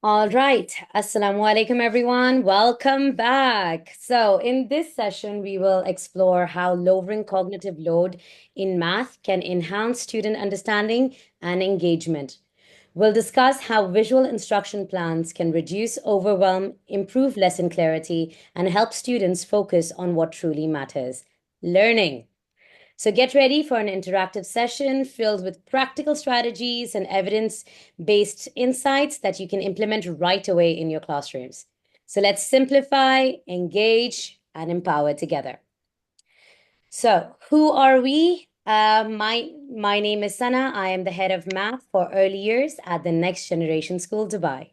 All right. Assalamu alaikum, everyone. Welcome back. So, in this session, we will explore how lowering cognitive load in math can enhance student understanding and engagement. We'll discuss how visual instruction plans can reduce overwhelm, improve lesson clarity, and help students focus on what truly matters learning. So get ready for an interactive session filled with practical strategies and evidence-based insights that you can implement right away in your classrooms. So let's simplify, engage, and empower together. So who are we? My name is Sana. I am the head of math for early years at the Next Generation School, Dubai.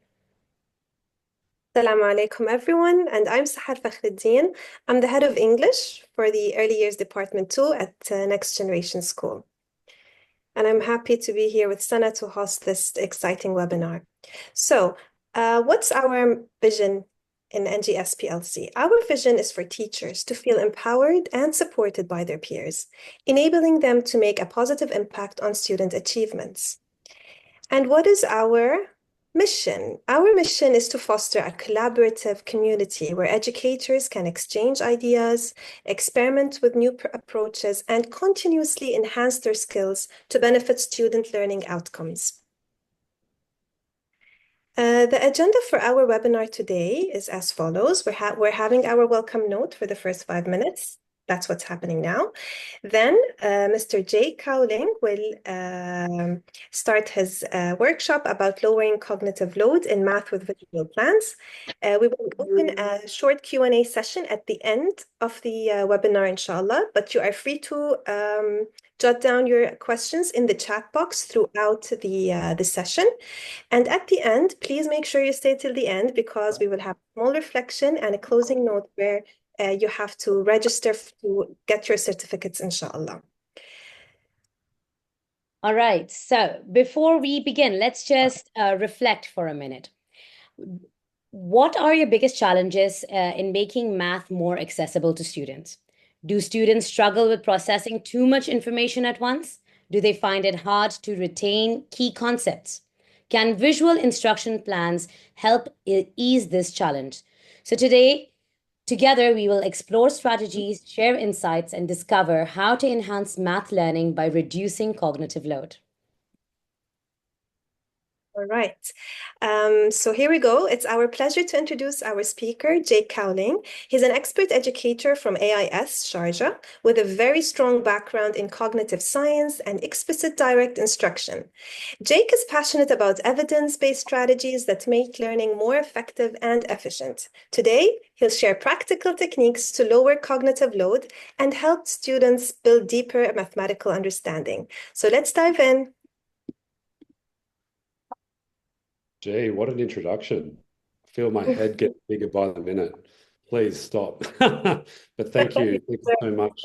Assalamu alaikum, everyone, and I'm Sahar Fakhreddin. I'm the head of English for the Early Years Department 2 at Next Generation School. And I'm happy to be here with Sana to host this exciting webinar. So, what's our vision in NGS PLC? Our vision is for teachers to feel empowered and supported by their peers, enabling them to make a positive impact on student achievements. And what is our mission? Our mission is to foster a collaborative community where educators can exchange ideas, experiment with new approaches, and continuously enhance their skills to benefit student learning outcomes. The agenda for our webinar today is as follows. We're having our welcome note for the first 5 minutes. That's what's happening now. Then Mr. Jay Cowling will start his workshop about lowering cognitive load in math with visual plans. We will open a short Q&A session at the end of the webinar, inshallah, but you are free to jot down your questions in the chat box throughout the session. And at the end, please make sure you stay till the end because we will have a small reflection and a closing note where you have to register to get your certificates, inshallah. All right. So before we begin, let's just reflect for a minute. What are your biggest challenges in making math more accessible to students? Do students struggle with processing too much information at once? Do they find it hard to retain key concepts? Can visual instruction plans help ease this challenge? So today, together, we will explore strategies, share insights, and discover how to enhance math learning by reducing cognitive load. All right. So here we go. It's our pleasure to introduce our speaker, Jake Cowling. He's an expert educator from AIS, Sharjah, with a very strong background in cognitive science and explicit direct instruction. Jake is passionate about evidence-based strategies that make learning more effective and efficient. Today, he'll share practical techniques to lower cognitive load and help students build deeper mathematical understanding. So let's dive in. Gee, what an introduction. I feel my head get bigger by the minute. Please stop. But thank you. Thank you so much,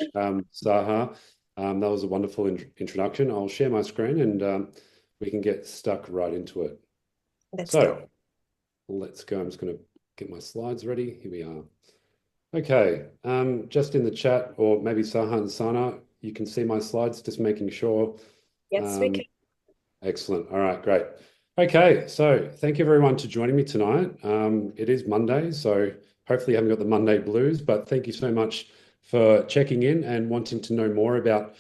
Saha. That was a wonderful introduction. I'll share my screen and we can get stuck right into it. Let's go. Let's go. I'm just going to get my slides ready. Here we are. Okay. Just in the chat, or maybe Saha and Sana, you can see my slides, just making sure. Yes, we can. Excellent. All right, great. Okay, so thank you everyone for joining me tonight. It is Monday, so hopefully you haven't got the Monday blues, but thank you so much for checking in and wanting to know more about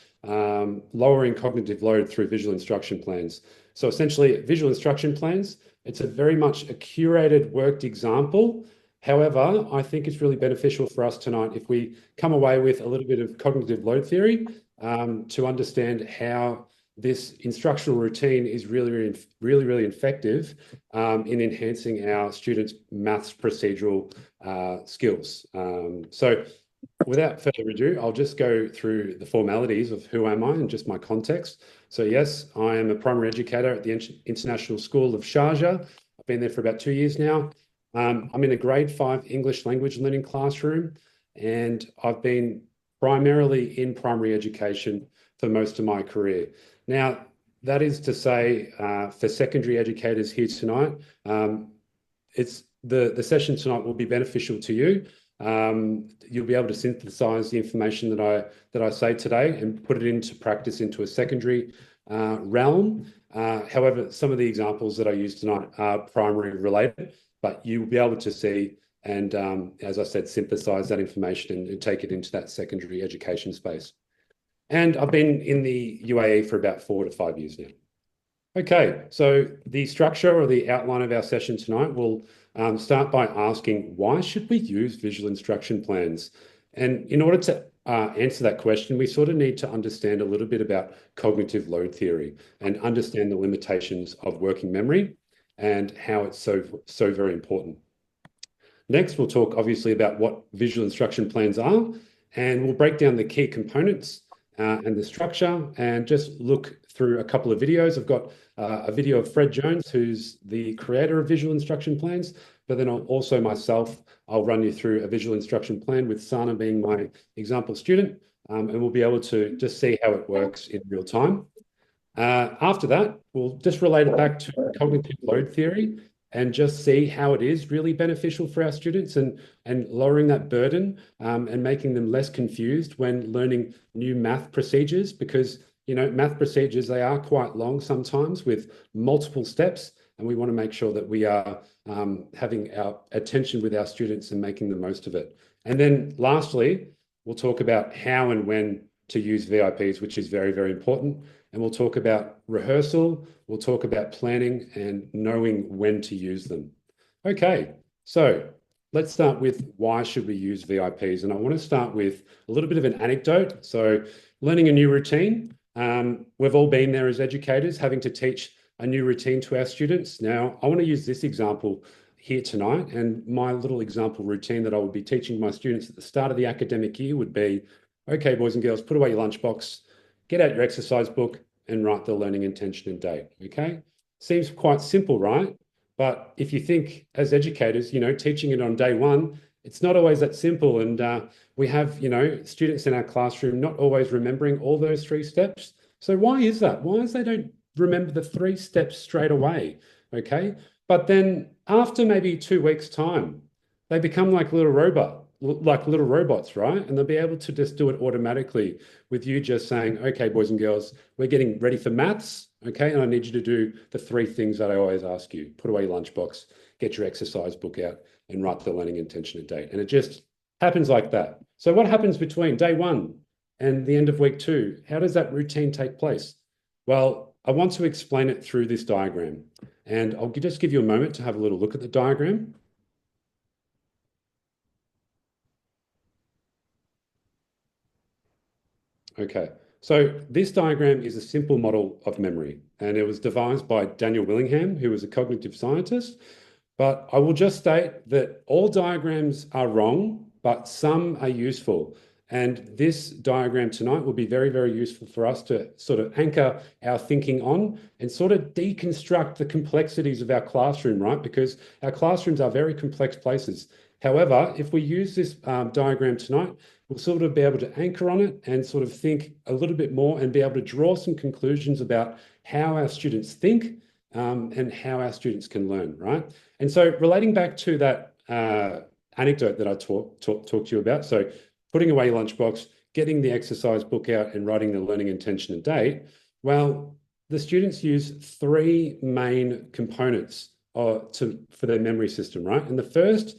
lowering cognitive load through visual instruction plans. So essentially, visual instruction plans, it's a very much a curated, worked example. However, I think it's really beneficial for us tonight if we come away with a little bit of cognitive load theory to understand how this instructional routine is really effective in enhancing our students' maths procedural skills. So without further ado, I'll just go through the formalities of who am I and just my context. So yes, I am a primary educator at the International School of Sharjah. I've been there for about 2 years now. I'm in a grade 5 English language learning classroom, and I've been primarily in primary education for most of my career. Now, that is to say, for secondary educators here tonight, it's the session tonight will be beneficial to you. You'll be able to synthesize the information that I say today and put it into practice into a secondary realm. However, some of the examples that I use tonight are primary related, but you'll be able to see and, as I said, synthesize that information and take it into that secondary education space. And I've been in the UAE for about 4 to 5 years now. Okay, so the structure or the outline of our session tonight will start by asking, why should we use visual instruction plans? And in order to answer that question, we sort of need to understand a little bit about cognitive load theory and understand the limitations of working memory and how it's so very important. Next, we'll talk obviously about what visual instruction plans are, and we'll break down the key components and the structure and just look through a couple of videos. I've got a video of Fred Jones, who's the creator of visual instruction plans, but then also myself, I'll run you through a visual instruction plan with Sana being my example student, and we'll be able to just see how it works in real time. After that, we'll just relate it back to cognitive load theory and just see how it is really beneficial for our students and lowering that burden and making them less confused when learning new math procedures, because math procedures, they are quite long sometimes with multiple steps, and we want to make sure that we are having our attention with our students and making the most of it. And then lastly, we'll talk about how and when to use VIPs, which is very, very important. And we'll talk about rehearsal, we'll talk about planning and knowing when to use them. Okay, so let's start with why should we use VIPs? And I want to start with a little bit of an anecdote. So learning a new routine. We've all been there as educators, having to teach a new routine to our students. Now, I want to use this example here tonight. And my little example routine that I would be teaching my students at the start of the academic year would be, okay, boys and girls, put away your lunchbox, get out your exercise book and write the learning intention and date, okay? Seems quite simple, right? But if you think as educators, teaching it on day one, it's not always that simple. And we have, students in our classroom not always remembering all those 3 steps. So why is that? Why is they don't remember the 3 steps straight away, okay? But then after maybe 2 weeks' time, they become like little robots, right? And they'll be able to just do it automatically with you just saying, okay, boys and girls, we're getting ready for maths, okay? And I need you to do the 3 things that I always ask you. Put away your lunchbox, get your exercise book out, and write the learning intention and date. And it just happens like that. So what happens between day 1 and the end of week 2? How does that routine take place? Well, I want to explain it through this diagram. And I'll just give you a moment to have a little look at the diagram. Okay, so this diagram is a simple model of memory, and it was devised by Daniel Willingham, who was a cognitive scientist. But I will just state that all diagrams are wrong, but some are useful. And this diagram tonight will be very, very useful for us to sort of anchor our thinking on and sort of deconstruct the complexities of our classroom, right? Because our classrooms are very complex places. However, if we use this diagram tonight, we'll sort of be able to anchor on it and sort of think a little bit more and be able to draw some conclusions about how our students think and how our students can learn, right? And so relating back to that anecdote that I talked to you about, so putting away your lunchbox, getting the exercise book out and writing the learning intention and date, well, the students use 3 main components for their memory system, right? And the first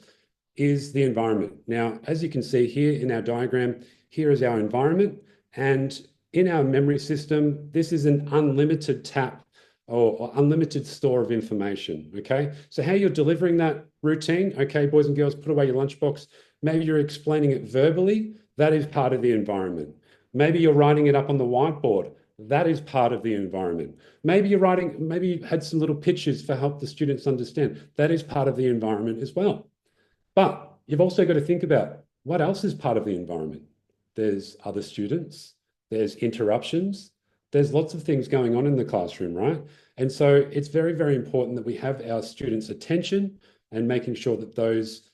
is the environment. Now, as you can see here in our diagram, here is our environment. And in our memory system, this is an unlimited tap or unlimited store of information, okay? So how you're delivering that routine, okay, boys and girls, put away your lunchbox. Maybe you're explaining it verbally. That is part of the environment. Maybe you're writing it up on the whiteboard. That is part of the environment. Maybe you had some little pictures for help the students understand. That is part of the environment as well. But you've also got to think about what else is part of the environment. There's other students, there's interruptions, there's lots of things going on in the classroom, right? And so it's very, very important that we have our students' attention and making sure that those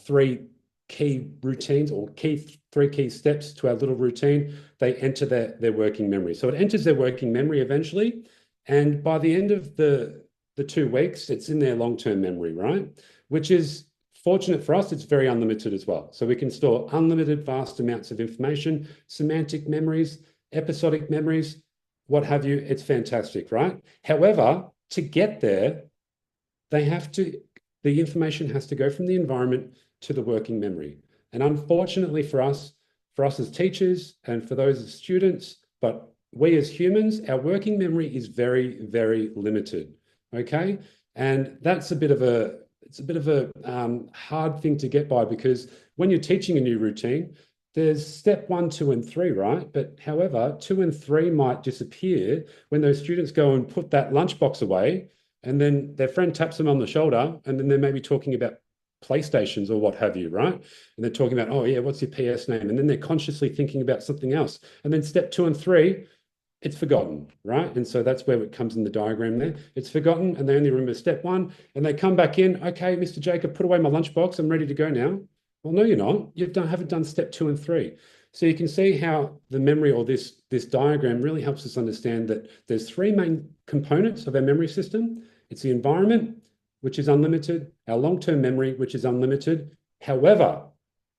3 key routines or 3 key steps to our little routine, they enter their working memory. So it enters their working memory eventually. And by the end of the 2 weeks, it's in their long-term memory, right? Which is fortunate for us, it's very unlimited as well. So we can store unlimited vast amounts of information, semantic memories, episodic memories. what have you. It's fantastic, right? However, to get there, they have to, the information has to go from the environment to the working memory. And unfortunately for us as teachers and for those as students, but we as humans, our working memory is very, very limited. Okay. And that's it's a bit of a hard thing to get by, because when you're teaching a new routine, there's step 1, 2, and 3, right? But however, 2 and 3 might disappear when those students go and put that lunchbox away, and then their friend taps them on the shoulder, and then they're maybe talking about PlayStations or what have you, right? And they're talking about, oh yeah, what's your PS name? And then they're consciously thinking about something else. And then step 2 and 3, it's forgotten, right? And so that's where it comes in the diagram there. It's forgotten, and they only remember step 1, and they come back in, okay, Mr. Jacob, put away my lunchbox, I'm ready to go now. Well, no, you're not. Haven't done step 2 and 3. So you can see how the memory, or this diagram, really helps us understand that there's 3 main components of our memory system. It's the environment, which is unlimited, our long-term memory, which is unlimited. However,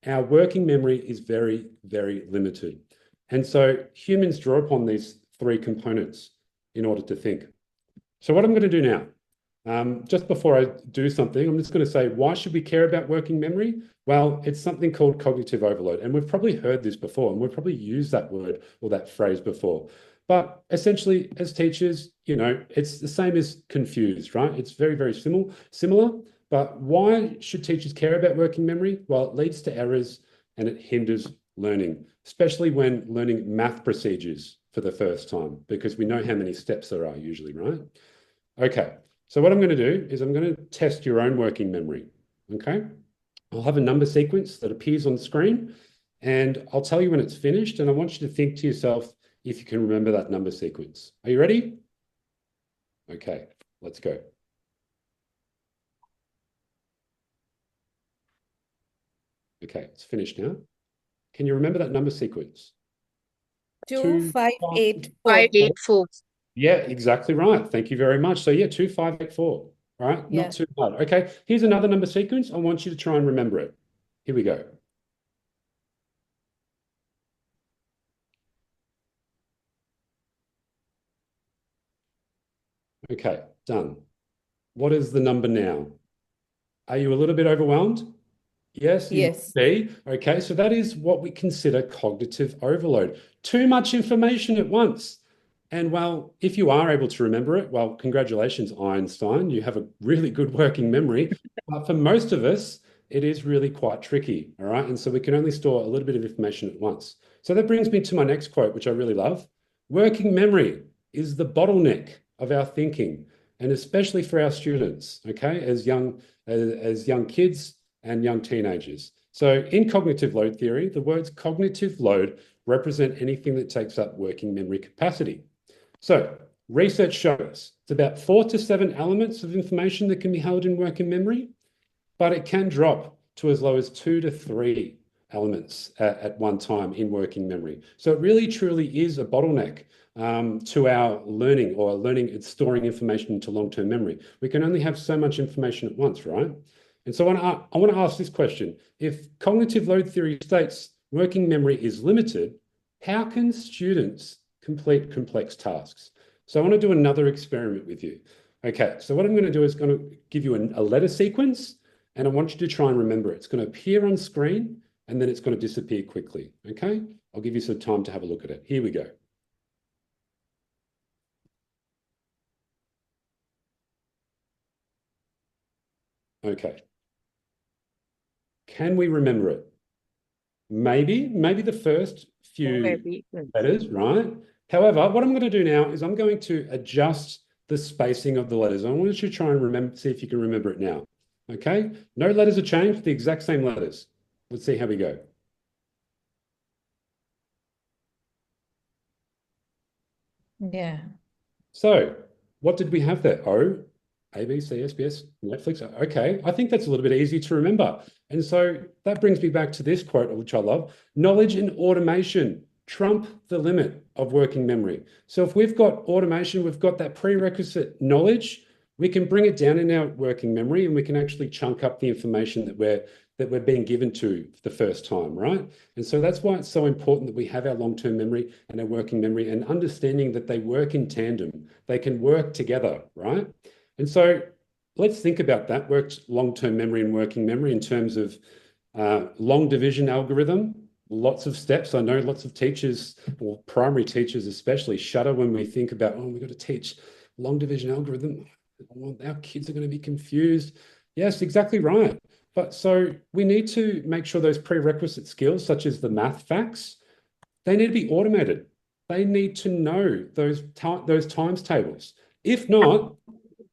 our working memory is very, very limited. And so humans draw upon these 3 components in order to think. So what I'm going to do now, just before I do something, I'm just going to say, why should we care about working memory? Well, it's something called cognitive overload. And we've probably heard this before, and we've probably used that word or that phrase before. But essentially, as teachers, it's the same as confused, right? It's very, very similar. But why should teachers care about working memory? Well, it leads to errors and it hinders learning, especially when learning math procedures for the first time, because we know how many steps there are usually, right? Okay, so what I'm going to do is I'm going to test your own working memory, okay? I'll have a number sequence that appears on screen, and I'll tell you when it's finished, and I want you to think to yourself if you can remember that number sequence. Are you ready? Okay, let's go. Okay, it's finished now. Can you remember that number sequence? 2584. 584. Yeah, exactly right. Thank you very much. So yeah, 2584. All right, Yeah. not too hard. Okay, here's another number sequence. I want you to try and remember it. Here we go. Okay, done. What is the number now? Are you a little bit overwhelmed? Yes, you might Yes. be. Okay, so that is what we consider cognitive overload. Too much information at once. And well, if you are able to remember it, well, congratulations, Einstein. You have a really good working memory. But for most of us, it is really quite tricky. All right. And so we can only store a little bit of information at once. So that brings me to my next quote, which I really love. Working memory is the bottleneck of our thinking, and especially for our students, okay, as young kids and young teenagers. So in cognitive load theory, the words cognitive load represent anything that takes up working memory capacity. So research shows it's about 4 to 7 elements of information that can be held in working memory, but it can drop to as low as 2 to 3 elements at one time in working memory. So it really truly is a bottleneck to our learning, or learning and storing information into long-term memory. We can only have so much information at once, right? And so I want to ask this question. If cognitive load theory states working memory is limited, how can students complete complex tasks? So I want to do another experiment with you. Okay, so what I'm going to do is going to give you a letter sequence, and I want you to try and remember it. It's going to appear on screen, and then it's going to disappear quickly. Okay, I'll give you some time to have a look at it. Here we go. Okay. Can we remember it? Maybe the first few Maybe. letters, right? However, what I'm going to do now is I'm going to adjust the spacing of the letters. I want you to try and remember, see if you can remember it now. Okay? No letters are changed, the exact same letters. Let's see how we go. Yeah. So, what did we have there? O, ABC, SBS, Netflix. Okay, I think that's a little bit easy to remember. And so that brings me back to this quote, which I love. Knowledge and automation trump the limit of working memory. So if we've got automation, we've got that prerequisite knowledge, we can bring it down in our working memory, and we can actually chunk up the information that we're being given to the first time, right? And so that's why it's so important that we have our long-term memory and our working memory, and understanding that they work in tandem. They can work together, right? And so let's think about that, long-term memory and working memory in terms of long division algorithm. Lots of steps. I know lots of teachers, or primary teachers especially, shudder when we think about, oh, we've got to teach long division algorithm. Our kids are going to be confused. Yes, exactly right. But so we need to make sure those prerequisite skills, such as the math facts, they need to be automated. They need to know those times tables. If not,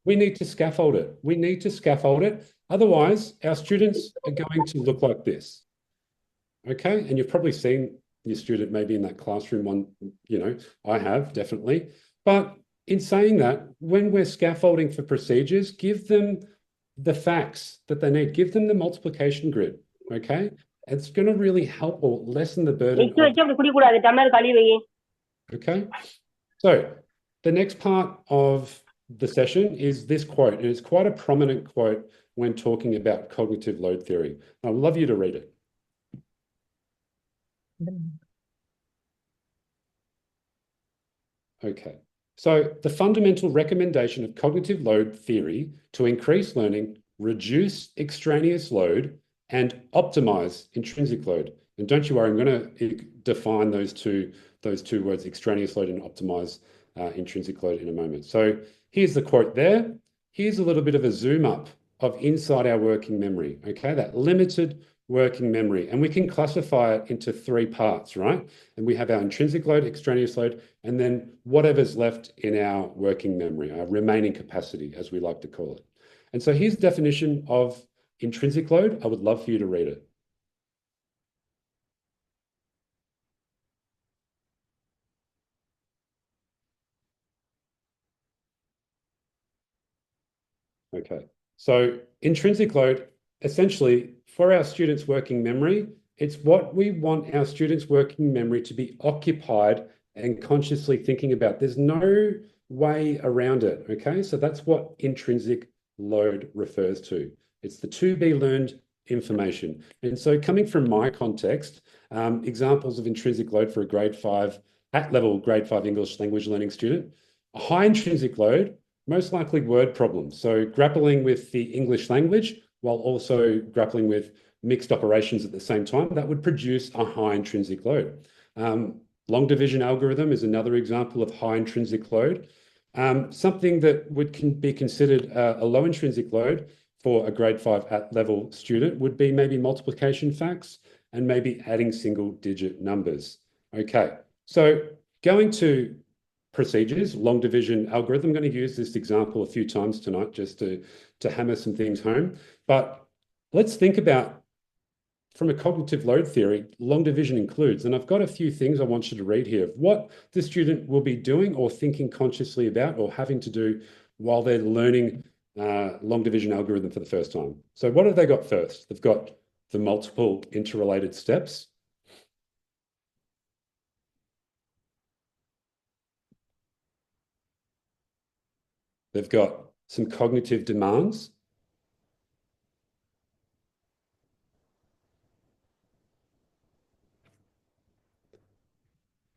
we need to scaffold it. We need to scaffold it. Otherwise, our students are going to look like this. Okay, and you've probably seen your student maybe in that classroom one, I have definitely. But in saying that, when we're scaffolding for procedures, give them the facts that they need, give them the multiplication grid, okay? It's going to really help or lessen the burden of, okay? So the next part of the session is this quote, and it's quite a prominent quote when talking about cognitive load theory. I'd love you to read it. Okay, so the fundamental recommendation of cognitive load theory to increase learning, reduce extraneous load, and optimize intrinsic load. And don't you worry, I'm going to define those two words, extraneous load and optimize intrinsic load, in a moment. So here's the quote there. Here's a little bit of a zoom up of inside our working memory, okay? That limited working memory. And we can classify it into three parts, right? And we have our intrinsic load, extraneous load, and then whatever's left in our working memory, our remaining capacity, as we like to call it. And so here's the definition of intrinsic load. I would love for you to read it. Okay, so intrinsic load, essentially, for our students' working memory, it's what we want our students' working memory to be occupied and consciously thinking about. There's no way around it, okay? So that's what intrinsic load refers to. It's the to be learned information. And so coming from my context, examples of intrinsic load for a grade 5, at-level grade 5 English language learning student, a high intrinsic load, most likely word problems. So grappling with the English language while also grappling with mixed operations at the same time, that would produce a high intrinsic load. Long division algorithm is another example of high intrinsic load. Something that would be considered a low intrinsic load for a grade 5 at-level student would be maybe multiplication facts and maybe adding single digit numbers. Okay, so going to procedures, long division algorithm. I'm going to use this example a few times tonight just to hammer some things home. But let's think about, from a cognitive load theory, long division includes, and I've got a few things I want you to read here, of what the student will be doing or thinking consciously about or having to do while they're learning long division algorithm for the first time. So what have they got first? They've got the multiple interrelated steps. They've got some cognitive demands.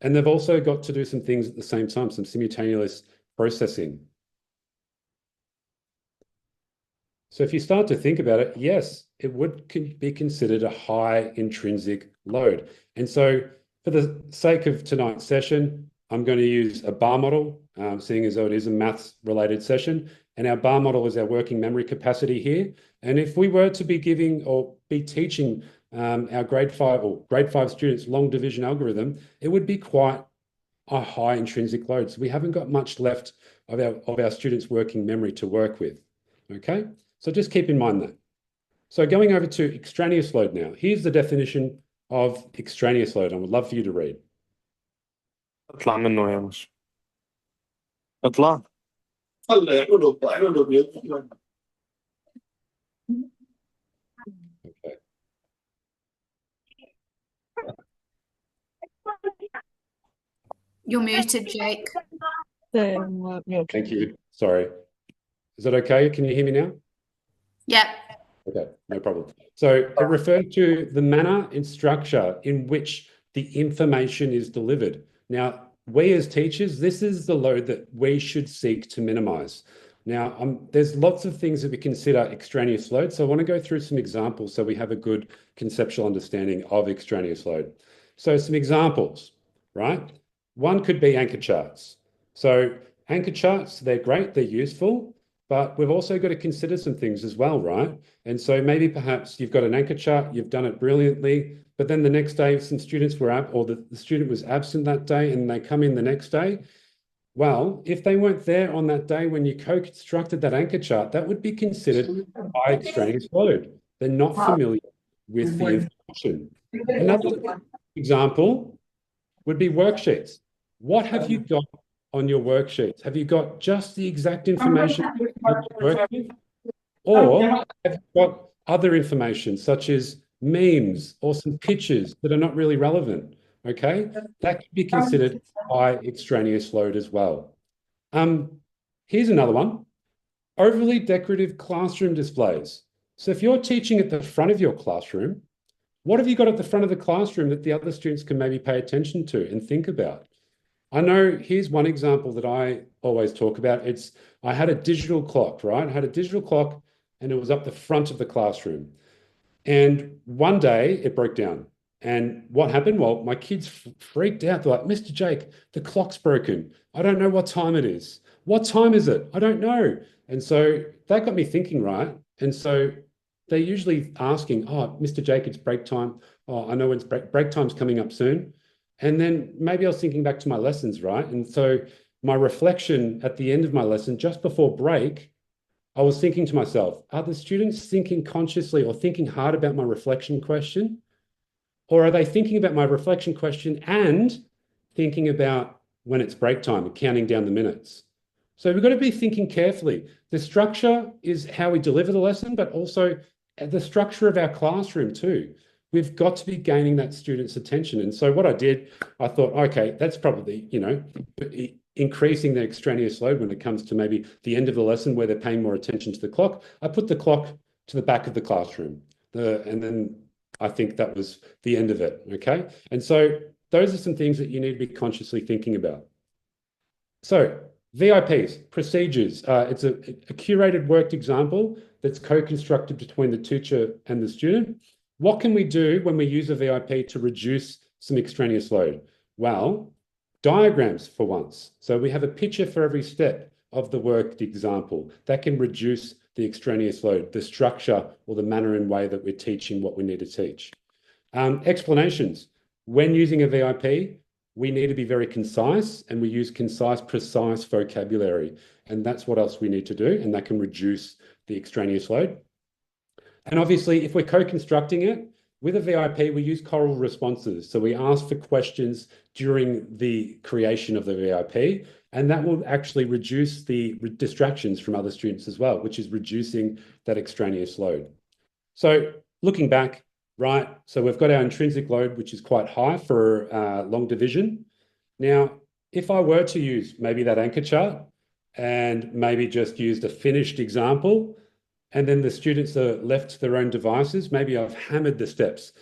And they've also got to do some things at the same time, some simultaneous processing. So if you start to think about it, yes, it would be considered a high intrinsic load. And so for the sake of tonight's session, I'm going to use a bar model, seeing as though it is a maths related session. And our bar model is our working memory capacity here. And if we were to be giving or be teaching our grade 5 students long division algorithm, it would be quite a high intrinsic load. So we haven't got much left of our students' working memory to work with. Okay, so just keep in mind that. So going over to extraneous load now. Here's the definition of extraneous load. I would love for you to read. اطلع منه يا مش اطلع Okay. You're muted, Jake. Thank you. Sorry. Is that okay? Can you hear me now? Yep. Okay, no problem. So it referred to the manner and structure in which the information is delivered. Now, we as teachers, this is the load that we should seek to minimize. Now, there's lots of things that we consider extraneous load. So I want to go through some examples so we have a good conceptual understanding of extraneous load. So some examples, right? One could be anchor charts. So anchor charts, they're great, they're useful, but we've also got to consider some things as well, right? And so maybe perhaps you've got an anchor chart, you've done it brilliantly, but then the next day some students were or the student was absent that day and they come in the next day. Well, if they weren't there on that day when you co-constructed that anchor chart, that would be considered high extraneous load. They're not familiar with the information. Another example would be worksheets. What have you got on your worksheets? Have you got just the exact information you work with? Or have you got other information such as memes or some pictures that are not really relevant? Okay, that could be considered high extraneous load as well. Here's another one. Overly decorative classroom displays. So if you're teaching at the front of your classroom, what have you got at the front of the classroom that the other students can maybe pay attention to and think about? I know here's one example that I always talk about. I had a digital clock, right? I had a digital clock and it was up the front of the classroom. And one day it broke down. And what happened? Well, my kids freaked out. They're like, Mr. Jake, the clock's broken. I don't know what time it is. What time is it? I don't know. And so that got me thinking, right? And so they're usually asking, oh, Mr. Jake, it's break time. Oh, I know it's break time's coming up soon. And then maybe I was thinking back to my lessons, right? And so my reflection at the end of my lesson, just before break, I was thinking to myself, are the students thinking consciously or thinking hard about my reflection question? Or are they thinking about my reflection question and thinking about when it's break time and counting down the minutes? So we've got to be thinking carefully. The structure is how we deliver the lesson, but also the structure of our classroom too. We've got to be gaining that student's attention. And so what I did, I thought, okay, that's probably, increasing the extraneous load when it comes to maybe the end of the lesson where they're paying more attention to the clock. I put the clock to the back of the classroom. And then I think that was the end of it, okay? And so those are some things that you need to be consciously thinking about. So VIPs, procedures. It's a curated worked example that's co-constructed between the teacher and the student. What can we do when we use a VIP to reduce some extraneous load? Well, diagrams for once. So we have a picture for every step of the worked example that can reduce the extraneous load, the structure or the manner and way that we're teaching what we need to teach. Explanations. When using a VIP, we need to be very concise and we use concise, precise vocabulary. And that's what else we need to do. And that can reduce the extraneous load. And obviously, if we're co-constructing it with a VIP, we use choral responses. So we ask for questions during the creation of the VIP, and that will actually reduce the distractions from other students as well, which is reducing that extraneous load. So looking back, right, so we've got our intrinsic load, which is quite high for long division. Now, if I were to use maybe that anchor chart and maybe just used a finished example, and then the students are left to their own devices, maybe I've hammered the steps,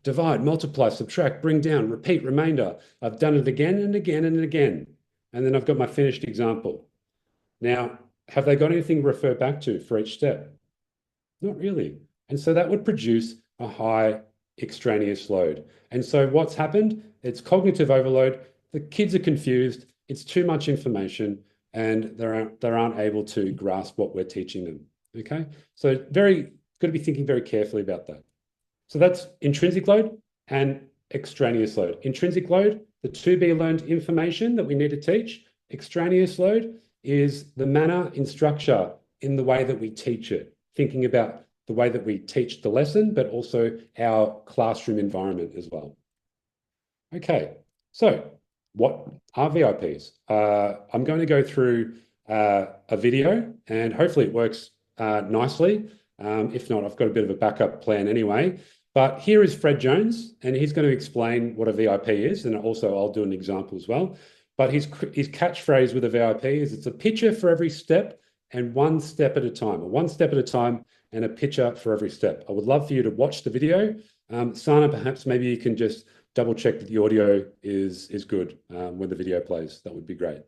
divide, multiply, subtract, bring down, repeat, remainder. I've done it again and again and again. And then I've got my finished example. Now, have they got anything to refer back to for each step? Not really. And so that would produce a high extraneous load. And so what's happened? It's cognitive overload. The kids are confused. It's too much information and they aren't able to grasp what we're teaching them. Okay, so got to be thinking very carefully about that. So that's intrinsic load and extraneous load. Intrinsic load, the to be learned information that we need to teach. Extraneous load is the manner and structure in the way that we teach it, thinking about the way that we teach the lesson, but also our classroom environment as well. Okay, so what are VIPs? I'm going to go through a video and hopefully it works nicely. If not, I've got a bit of a backup plan anyway. But here is Fred Jones, and he's going to explain what a VIP is, and also I'll do an example as well. But his catchphrase with a VIP is it's a picture for every step and one step at a time, or one step at a time and a picture for every step. I would love for you to watch the video. Sana, perhaps maybe you can just double check that the audio is good when the video plays. That would be great.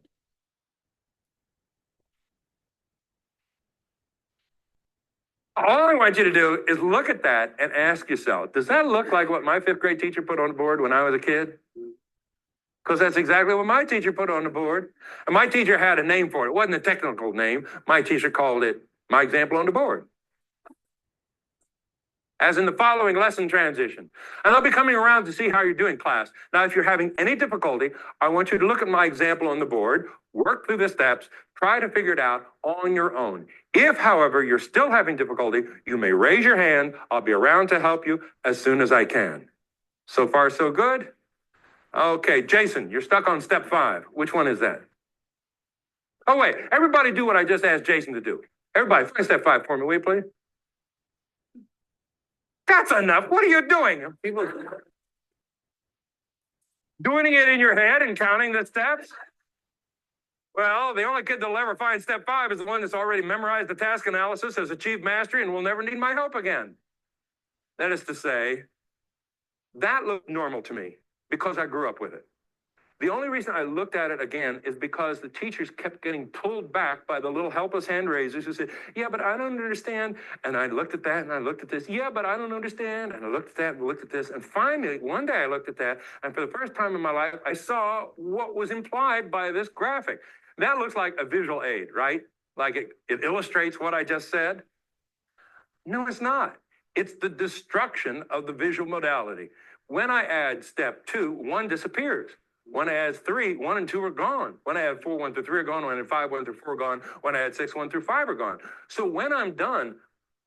All I want you to do is look at that and ask yourself, does that look like what my fifth grade teacher put on the board when I was a kid? Because that's exactly what my teacher put on the board. And my teacher had a name for it. It wasn't a technical name. My teacher called it my example on the board. As in the following lesson transition. And I'll be coming around to see how you're doing, class. Now, if you're having any difficulty, I want you to look at my example on the board, work through the steps, try to figure it out on your own. If, however, you're still having difficulty, you may raise your hand. I'll be around to help you as soon as I can. So far, so good? Okay, Jason, you're stuck on step 5. Which one is that? Oh, wait, everybody do what I just asked Jason to do. Everybody, find step 5 for me, will you please? That's enough. What are you doing? People doing it in your head and counting the steps? Well, the only kid that'll ever find step 5 is the one that's already memorized the task analysis, has achieved mastery, and will never need my help again. That is to say, that looked normal to me because I grew up with it. The only reason I looked at it again is because the teachers kept getting pulled back by the little helpless hand raisers who said, yeah, but I don't understand. And I looked at that and I looked at this. Yeah, but I don't understand. And I looked at that and looked at this. And finally, one day I looked at that. And for the first time in my life, I saw what was implied by this graphic. That looks like a visual aid, right? Like it illustrates what I just said. No, it's not. It's the destruction of the visual modality. When I add step 2, 1 disappears. When I add 3, 1 and 2 are gone. When I add 4, 1 through 3 are gone. When I add 5, 1 through 4 are gone. When I add 6, 1 through 5 are gone. So when I'm done,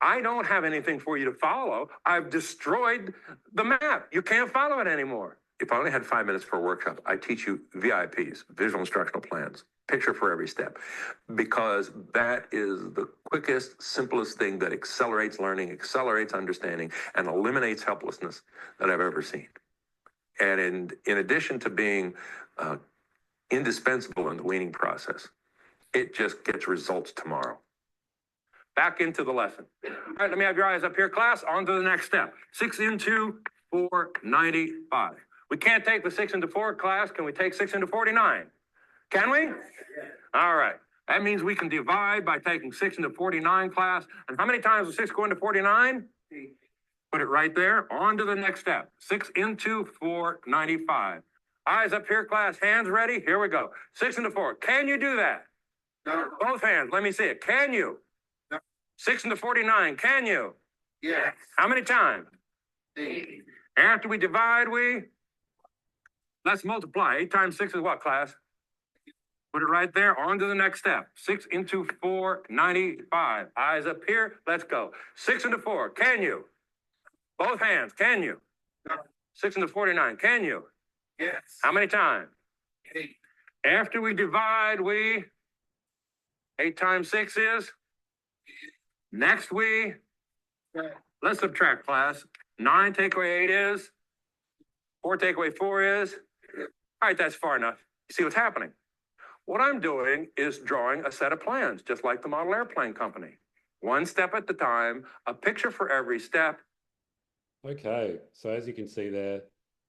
I don't have anything for you to follow. I've destroyed the map. You can't follow it anymore. If I only had 5 minutes for a workshop, I'd teach you VIPs, visual instructional plans, picture for every step, because that is the quickest, simplest thing that accelerates learning, accelerates understanding, and eliminates helplessness that I've ever seen. And in addition to being indispensable in the weaning process, it just gets results tomorrow. Back into the lesson. All right, let me have your eyes up here, class. On to the next step. 6 into 495. We can't take the 6 into 4, class. Can we take 6 into 49? Can we? All right. That means we can divide by taking 6 into 49, class. And how many times will 6 go into 49? Put it right there. On to the next step. 6 into 495. Eyes up here, class. Hands ready. Here we go. 6 into 4. Can you do that? No. Both hands. Let me see it. Can you? No. 6 into 49. Can you? Yes. How many times? 8. After we divide, let's multiply. 8 times 6 is what, class? Put it right there. On to the next step. 6 into 495. Eyes up here. Let's go. 6 into 4. Can you? Both hands, can you? No. 6 into 49, can you? Yes. How many times? 8. After we divide, 8 times 6 is? Next let's subtract, class. 9 take away 8 is? 4 take away 4 is? All right, that's far enough. You see what's happening? What I'm doing is drawing a set of plans, just like the model airplane company. 1 step at a time, a picture for every step. Okay, so as you can see there,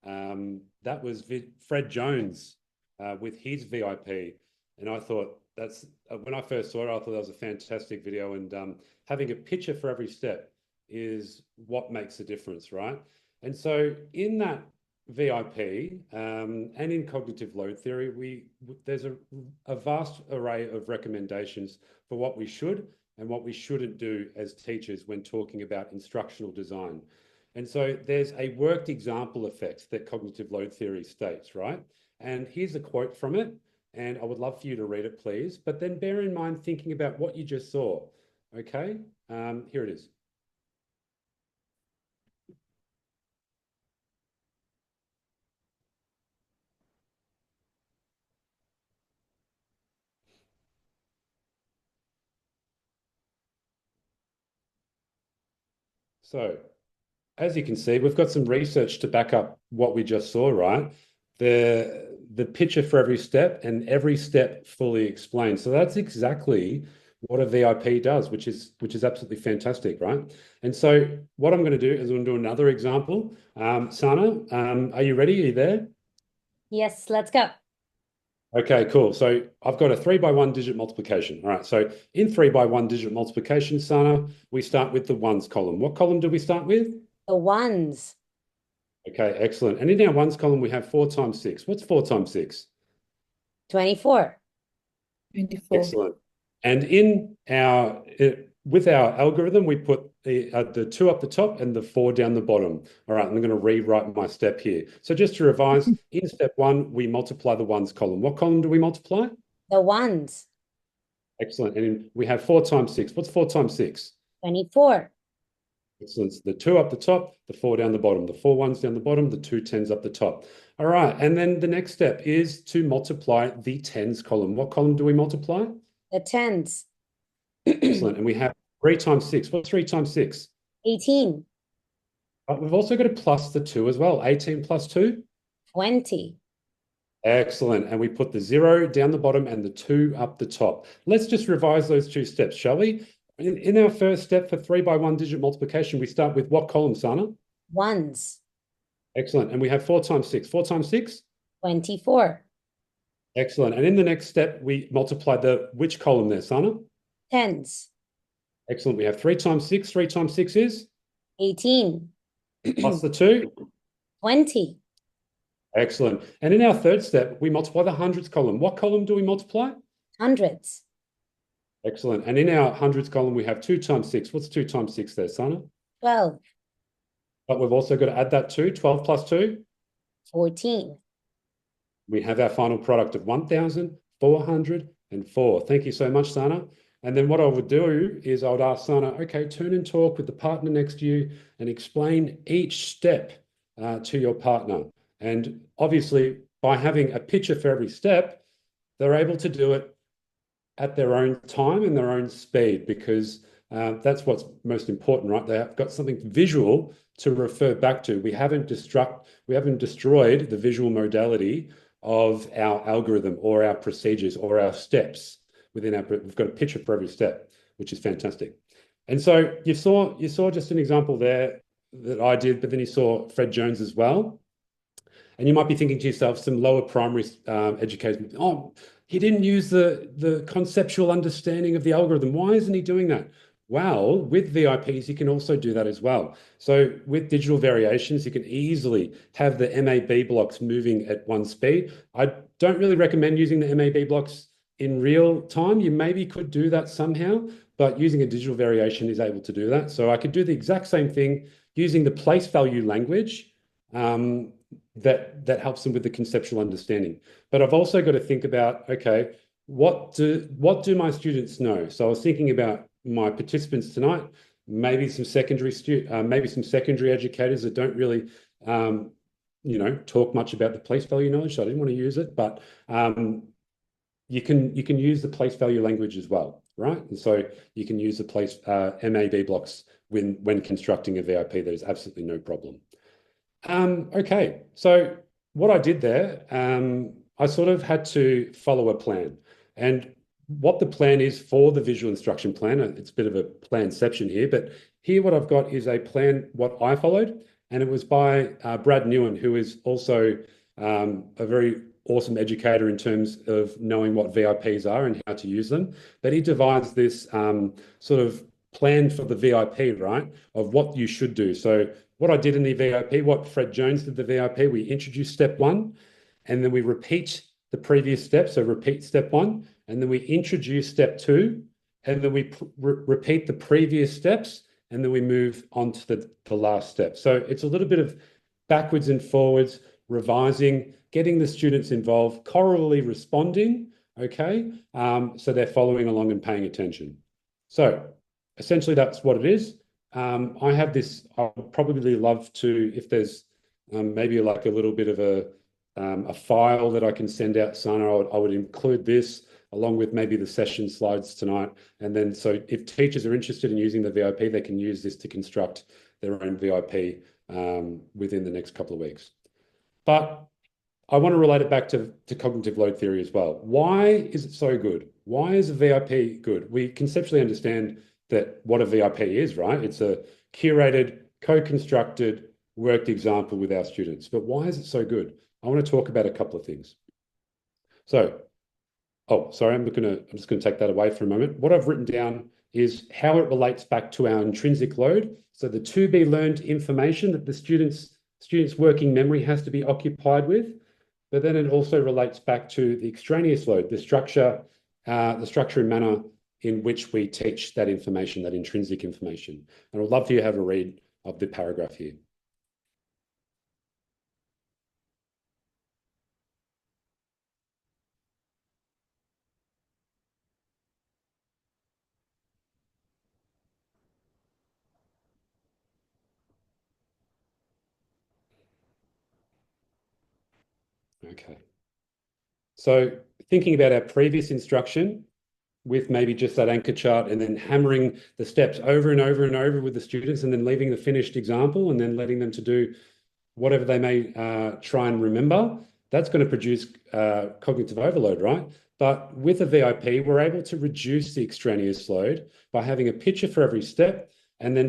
that was Fred Jones with his VIP. And I thought that's, when I first saw it, I thought that was a fantastic video. And having a picture for every step is what makes a difference, right? And so in that VIP and in cognitive load theory, there's a vast array of recommendations for what we should and what we shouldn't do as teachers when talking about instructional design. And so there's a worked example effect that cognitive load theory states, right? And here's a quote from it, and I would love for you to read it, please. But then bear in mind thinking about what you just saw, okay? Here it is. So, as you can see, we've got some research to back up what we just saw, right? The picture for every step and every step fully explained. So that's exactly what a VIP does, which is absolutely fantastic, right? And so what I'm going to do is I'm going to do another example. Sana, are you ready? Are you there? Yes, let's go. Okay, cool. So I've got a 3 by 1 digit multiplication. All right. So in 3 by 1 digit multiplication, Sana, we start with the ones column. What column do we start with? The ones. Okay, excellent. And in our ones column, we have 4 times 6. What's 4 times 6? 24. 24. Excellent. And in our with our algorithm, we put the 2 up the top and the 4 down the bottom. All right, I'm going to rewrite my step here. So just to revise, in step 1, we multiply the ones column. What column do we multiply? The ones. Excellent. And we have 4 times 6. What's 4 times 6? 24. Excellent. So the 2 up the top, the 4 down the bottom, the 4 ones down the bottom, the 2 tens up the top. All right. And then the next step is to multiply the tens column. What column do we multiply? The tens. Excellent. And we have 3 times 6. What's 3 times 6? 18. But we've also got to plus the 2 as well. 18 plus 2? 20. Excellent. And we put the 0 down the bottom and the 2 up the top. Let's just revise those 2 steps, shall we? In our first step for 3 by 1 digit multiplication, we start with what column, Sana? Ones. Excellent. And we have 4 times 6. 4 times 6? 24. Excellent. And in the next step, we multiply which column there, Sana? Tens. Excellent. We have 3 times 6. 3 times 6 is? 18. Plus the 2? 20. Excellent. And in our third step, we multiply the hundreds column. What column do we multiply? Hundreds. Excellent. And in our hundreds column, we have 2 times 6. What's 2 times 6 there, Sana? 12. But we've also got to add that 2. 12 plus 2? 14. We have our final product of 1,404. Thank you so much, Sana. And then what I would do is I would ask Sana, okay, turn and talk with the partner next to you and explain each step to your partner. And obviously, by having a picture for every step, they're able to do it at their own time and their own speed, because that's what's most important, right? They have got something visual to refer back to. We haven't destroyed the visual modality of our algorithm or our procedures or our steps within we've got a picture for every step, which is fantastic. And so you saw just an example there that I did, but then you saw Fred Jones as well. And you might be thinking to yourself, some lower primary education, oh, he didn't use the conceptual understanding of the algorithm. Why isn't he doing that? Well, with VIPs, you can also do that as well. So with digital variations, you can easily have the MAB blocks moving at one speed. I don't really recommend using the MAB blocks in real time. You maybe could do that somehow, but using a digital variation is able to do that. So I could do the exact same thing using the place value language that helps them with the conceptual understanding. But I've also got to think about, okay, what do my students know? So I was thinking about my participants tonight, maybe some secondary educators that don't really talk much about the place value knowledge. So I didn't want to use it, but you can use the place value language as well, right? And so you can use the place MAB blocks when constructing a VIP. There's absolutely no problem. Okay, so what I did there, I sort of had to follow a plan. And what the plan is for the visual instruction plan, it's a bit of a planception here, but here what I've got is a plan, what I followed, and it was by Brad Newen, who is also a very awesome educator in terms of knowing what VIPs are and how to use them. But he devised this sort of plan for the VIP, right, of what you should do. So what I did in the VIP, what Fred Jones did the VIP, we introduced step 1, and then we repeat the previous step. So repeat step 1, and then we introduce step 2, and then we repeat the previous steps, and then we move on to the last step. So it's a little bit of backwards and forwards, revising, getting the students involved, chorally responding, okay? So they're following along and paying attention. So essentially that's what it is. I have this, I would probably love to, if there's maybe like a little bit of a file that I can send out, Sana, I would include this along with maybe the session slides tonight. And then so if teachers are interested in using the VIP, they can use this to construct their own VIP within the next couple of weeks. But I want to relate it back to cognitive load theory as well. Why is it so good? Why is a VIP good? We conceptually understand that what a VIP is, right? It's a curated, co-constructed, worked example with our students. But why is it so good? I want to talk about a couple of things. So, oh, sorry, I'm just going to take that away for a moment. What I've written down is how it relates back to our intrinsic load. So the to be learned information that the students' working memory has to be occupied with. But then it also relates back to the extraneous load, the structure and manner in which we teach that information, that intrinsic information. And I'd love for you to have a read of the paragraph here. Okay. So thinking about our previous instruction with maybe just that anchor chart and then hammering the steps over and over and over with the students and then leaving the finished example and then letting them to do whatever they may try and remember, that's going to produce cognitive overload, right? But with a VIP, we're able to reduce the extraneous load by having a picture for every step and then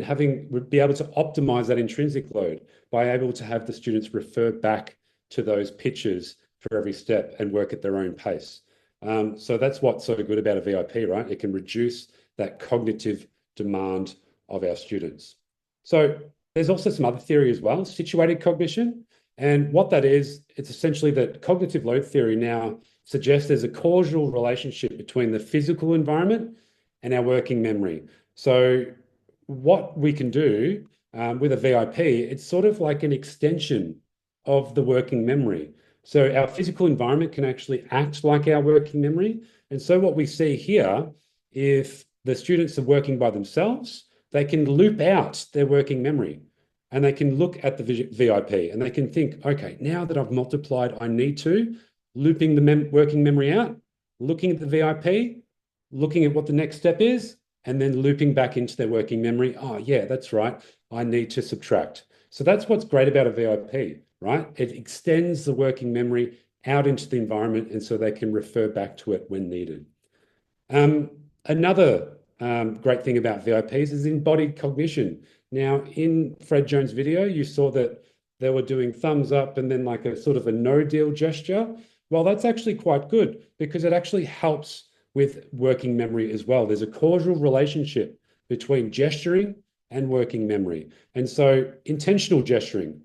be able to optimize that intrinsic load by able to have the students refer back to those pictures for every step and work at their own pace. So that's what's so good about a VIP, right? It can reduce that cognitive demand of our students. So there's also some other theory as well, situated cognition. And what that is, it's essentially that cognitive load theory now suggests there's a causal relationship between the physical environment and our working memory. So what we can do with a VIP, it's sort of like an extension of the working memory. So our physical environment can actually act like our working memory. And so what we see here, if the students are working by themselves, they can loop out their working memory and they can look at the VIP and they can think, okay, now that I've multiplied, I need to, looping the working memory out, looking at the VIP, looking at what the next step is, and then looping back into their working memory. Oh, yeah, that's right. I need to subtract. So that's what's great about a VIP, right? It extends the working memory out into the environment and so they can refer back to it when needed. Another great thing about VIPs is embodied cognition. Now, in Fred Jones' video, you saw that they were doing thumbs up and then like a sort of a no deal gesture. Well, that's actually quite good because it actually helps with working memory as well. There's a causal relationship between gesturing and working memory. And so intentional gesturing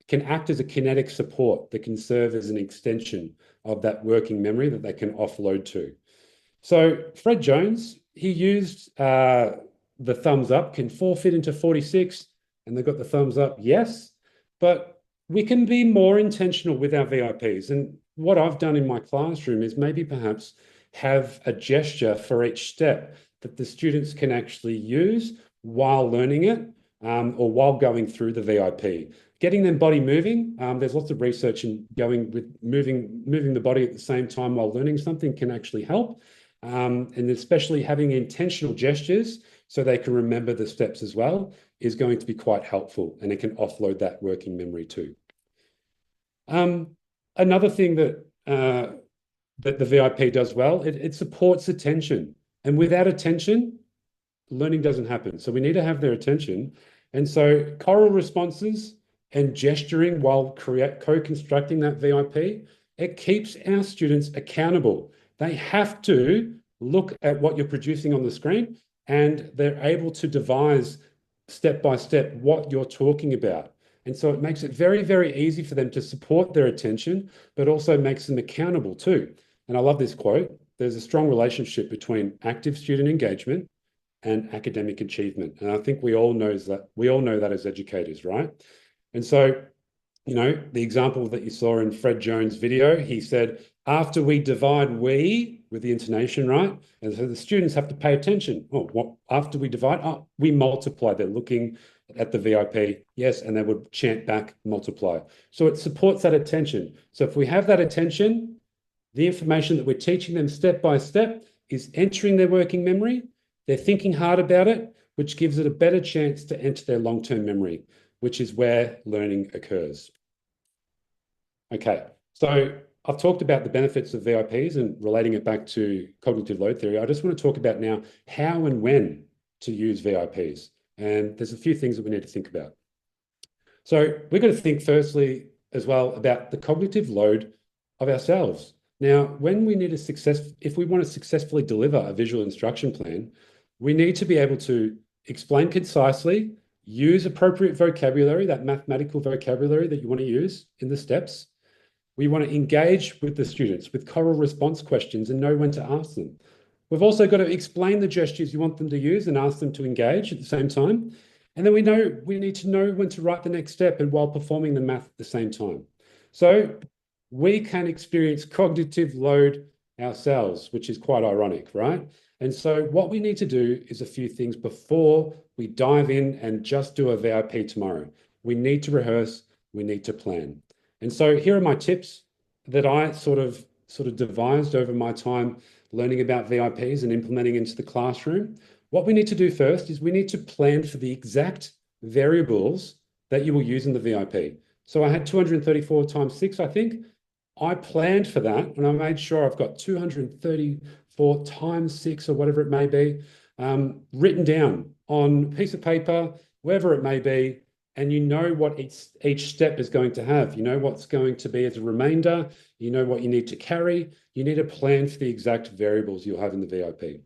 can act as a kinetic support that can serve as an extension of that working memory that they can offload to. So Fred Jones, he used the thumbs up. Can 4 fit into 46? And they've got the thumbs up, yes. But we can be more intentional with our VIPs. And what I've done in my classroom is maybe perhaps have a gesture for each step that the students can actually use while learning it or while going through the VIP. Getting them body moving, there's lots of research in going with moving the body at the same time while learning something can actually help. And especially having intentional gestures so they can remember the steps as well is going to be quite helpful and it can offload that working memory too. Another thing that the VIP does well, it supports attention. And without attention, learning doesn't happen. So we need to have their attention. And so choral responses and gesturing while co-constructing that VIP, it keeps our students accountable. They have to look at what you're producing on the screen and they're able to devise step by step what you're talking about. And so it makes it very, very easy for them to support their attention, but also makes them accountable too. And I love this quote. There's a strong relationship between active student engagement and academic achievement. And I think we all know that as educators, right? And so, you know, the example that you saw in Fred Jones' video, he said, after we divide we, with the intonation, right? And so the students have to pay attention. Oh, what, after we divide, oh, we multiply. They're looking at the VIP, yes, and they would chant back, multiply. So it supports that attention. So if we have that attention, the information that we're teaching them step by step is entering their working memory. They're thinking hard about it, which gives it a better chance to enter their long-term memory, which is where learning occurs. Okay, So I've talked about the benefits of VIPs and relating it back to cognitive load theory. I just want to talk about now how and when to use VIPs. And there's a few things that we need to think about. So we're going to think firstly as well about the cognitive load of ourselves. Now, when we need if we want to successfully deliver a visual instruction plan, we need to be able to explain concisely, use appropriate vocabulary, that mathematical vocabulary that you want to use in the steps. We want to engage with the students with choral response questions and know when to ask them. We've also got to explain the gestures you want them to use and ask them to engage at the same time. And then we need to know when to write the next step and while performing the math at the same time. So we can experience cognitive load ourselves, which is quite ironic, right? And so what we need to do is a few things before we dive in and just do a VIP tomorrow. We need to rehearse, we need to plan. And so here are my tips that I sort of devised over my time learning about VIPs and implementing into the classroom. What we need to do first is we need to plan for the exact variables that you will use in the VIP. So I had 234 times 6, I think. I planned for that and I made sure I've got 234 times 6 or whatever it may be written down on a piece of paper, wherever it may be, and you know what each step is going to have. You know what's going to be as a remainder. You know what you need to carry. You need a plan for the exact variables you'll have in the VIP.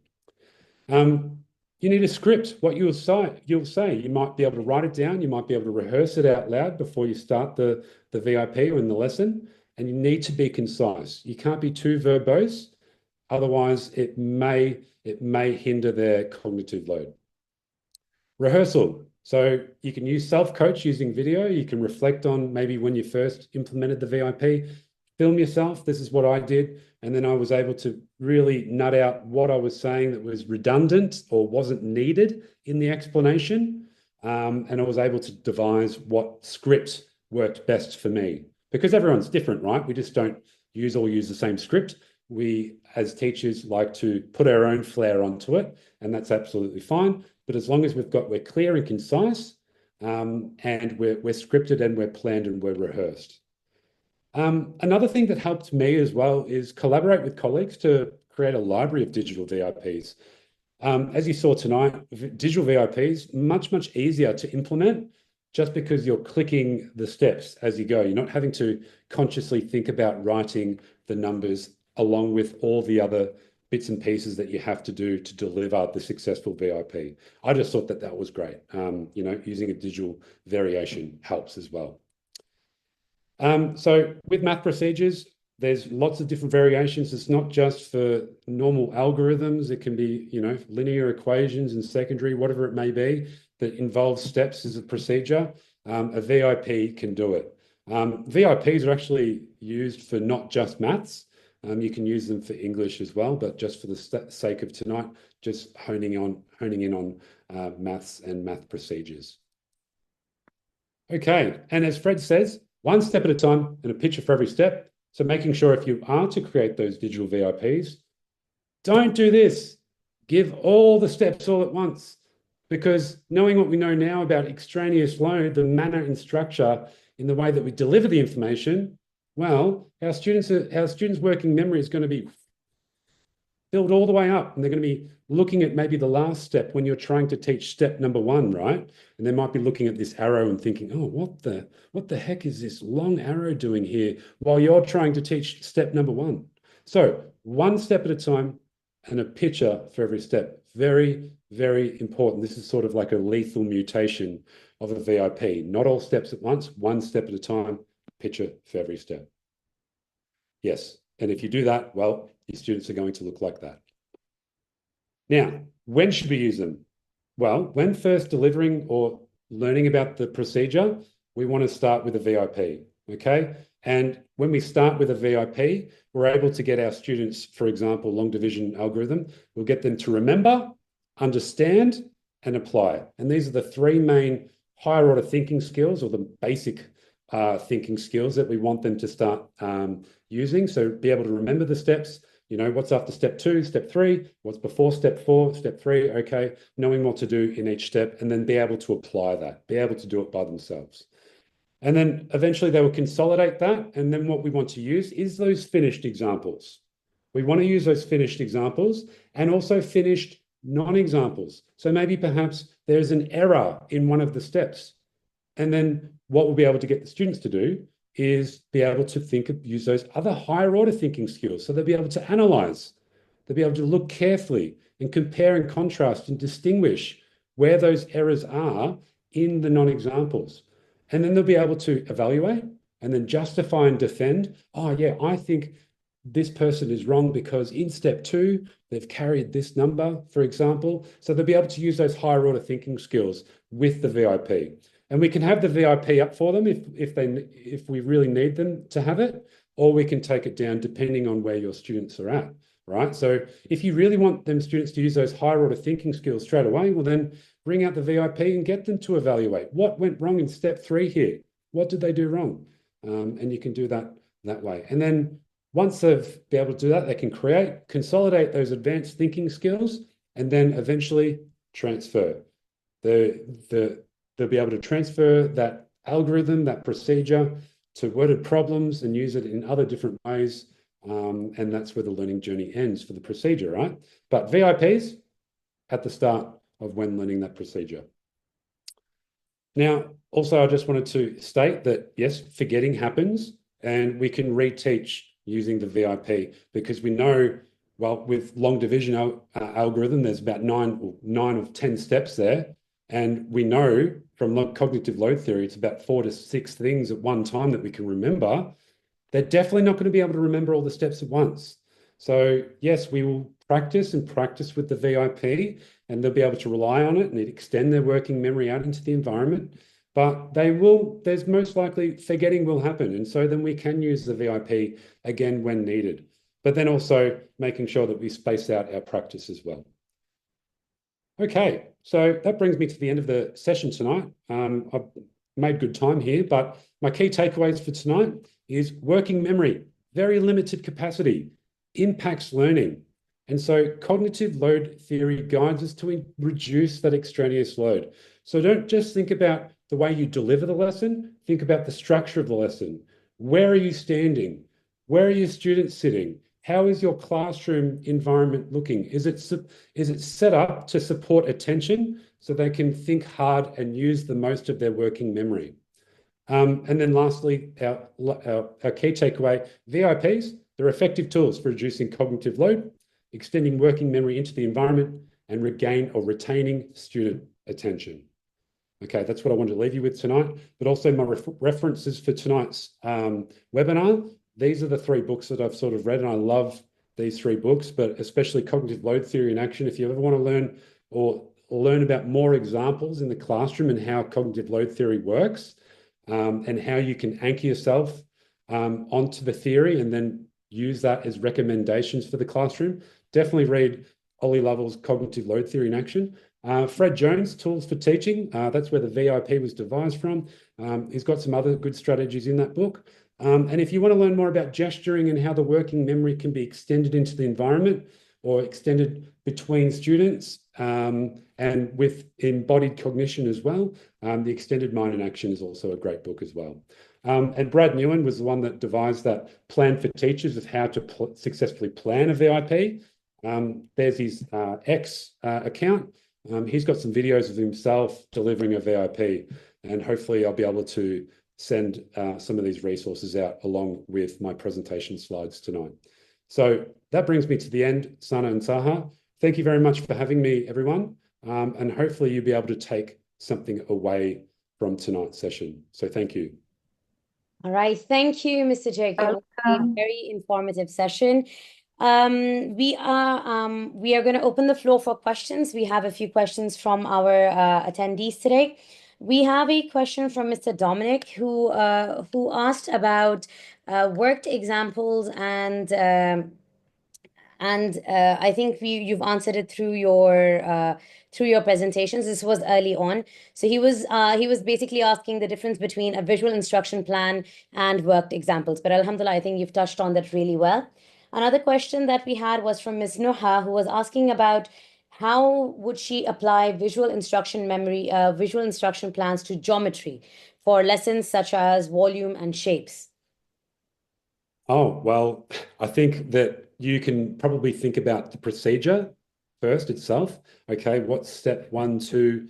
You need a script, what you'll say. You might be able to write it down. You might be able to rehearse it out loud before you start the VIP or in the lesson. And you need to be concise. You can't be too verbose. Otherwise, it may hinder their cognitive load. Rehearsal. So you can use self-coach using video. You can reflect on maybe when you first implemented the VIP, film yourself. This is what I did. And then I was able to really nut out what I was saying that was redundant or wasn't needed in the explanation. And I was able to devise what script worked best for me. Because everyone's different, right? We just don't all use the same script. We, as teachers, like to put our own flair onto it, and that's absolutely fine. But as long as we're clear and concise, and we're scripted and we're planned and we're rehearsed. Another thing that helped me as well is collaborate with colleagues to create a library of digital VIPs. As you saw tonight, digital VIPs, much easier to implement just because you're clicking the steps as you go. You're not having to consciously think about writing the numbers along with all the other bits and pieces that you have to do to deliver the successful VIP. I just thought that was great. Using a digital variation helps as well. So with math procedures, there's lots of different variations. It's not just for normal algorithms. It can be, linear equations and secondary, whatever it may be, that involves steps as a procedure. A VIP can do it. VIPs are actually used for not just maths. You can use them for English as well, but just for the sake of tonight, just honing in on maths and math procedures. Okay, and as Fred says, one step at a time and a picture for every step. So making sure if you are to create those digital VIPs, don't do this. Give all the steps all at once, because knowing what we know now about extraneous load, the manner and structure in the way that we deliver the information, well, our students' working memory is going to be filled all the way up, and they're going to be looking at maybe the last step when you're trying to teach step number 1, right? And they might be looking at this arrow and thinking, oh, what the heck is this long arrow doing here while you're trying to teach step number 1? So one step at a time and a picture for every step. Very, very important. This is sort of like a lethal mutation of a VIP. Not all steps at once, one step at a time, picture for every step. Yes, and if you do that, well, your students are going to look like that. Now, when should we use them? Well, when first delivering or learning about the procedure, we want to start with a VIP, okay? And when we start with a VIP, we're able to get our students, for example, long division algorithm, we'll get them to remember, understand, and apply. And these are the 3 main higher order thinking skills, or the basic thinking skills that we want them to start using. So be able to remember the steps, what's after step 2, step 3, what's before step 4, step 3, okay, knowing what to do in each step, and then be able to apply that, be able to do it by themselves. And then eventually they will consolidate that. And then what we want to use is those finished examples. We want to use those finished examples and also finished non-examples. So maybe perhaps there's an error in one of the steps. And then what we'll be able to get the students to do is be able to use those other higher order thinking skills. So they'll be able to analyze, they'll be able to look carefully and compare and contrast and distinguish where those errors are in the non-examples. And then they'll be able to evaluate and then justify and defend. Oh, yeah, I think this person is wrong because in step 2, they've carried this number, for example. So they'll be able to use those higher order thinking skills with the VIP. And we can have the VIP up for them if we really need them to have it, or we can take it down depending on where your students are at, right? So if you really want them students to use those higher order thinking skills straight away, well then bring out the VIP and get them to evaluate what went wrong in step 3 here. What did they do wrong? And you can do that way. And then once they've been able to do that, they can consolidate those advanced thinking skills, and then eventually transfer. They'll be able to transfer that algorithm, that procedure to worded problems and use it in other different ways. And that's where the learning journey ends for the procedure, right? But VIPs at the start of when learning that procedure. Now, also, I just wanted to state that, yes, forgetting happens and we can reteach using the VIP because we know, well, with long division algorithm, there's about 9 or 10 steps there. And we know from cognitive load theory, it's about 4 to 6 things at one time that we can remember. They're definitely not going to be able to remember all the steps at once. So yes, we will practice with the VIP and they'll be able to rely on it and extend their working memory out into the environment. But there's most likely forgetting will happen. And so then we can use the VIP again when needed. But then also making sure that we space out our practice as well. Okay, so that brings me to the end of the session tonight. I've made good time here, but my key takeaways for tonight is working memory, very limited capacity, impacts learning. And so cognitive load theory guides us to reduce that extraneous load. So don't just think about the way you deliver the lesson, think about the structure of the lesson. Where are you standing? Where are your students sitting? How is your classroom environment looking? Is it set up to support attention so they can think hard and use the most of their working memory? And then lastly, our key takeaway, VIPs, they're effective tools for reducing cognitive load, extending working memory into the environment, and retaining student attention. Okay, that's what I wanted to leave you with tonight, but also my references for tonight's webinar. These are the 3 books that I've sort of read, and I love these 3 books, but especially Cognitive Load Theory in Action. If you ever want to learn about more examples in the classroom and how cognitive load theory works, and how you can anchor yourself onto the theory and then use that as recommendations for the classroom, definitely read Ollie Lovell's Cognitive Load Theory in Action. Fred Jones, Tools for Teaching, that's where the VIP was devised from. He's got some other good strategies in that book. And if you want to learn more about gesturing and how the working memory can be extended into the environment or extended between students and with embodied cognition as well, the Extended Mind in Action is also a great book as well. And Brad Newen was the one that devised that plan for teachers of how to successfully plan a VIP. There's his X account. He's got some videos of himself delivering a VIP, and hopefully I'll be able to send some of these resources out along with my presentation slides tonight. So that brings me to the end, Sana and Saha. Thank you very much for having me, everyone. And hopefully you'll be able to take something away from tonight's session. So thank you. All right. Thank you, Mr. Jacob. A very informative session. We are going to open the floor for questions. We have a few questions from our attendees today. We have a question from Mr. Dominic who asked about worked examples and I think you've answered it through your presentations. This was early on. So he was basically asking the difference between a visual instruction plan and worked examples. But Alhamdulillah, I think you've touched on that really well. Another question that we had was from Ms. Nuha, who was asking about how would she apply visual instruction plans to geometry. for lessons such as volume and shapes? Oh, well, I think that you can probably think about the procedure first itself. Okay, what's step 1, 2,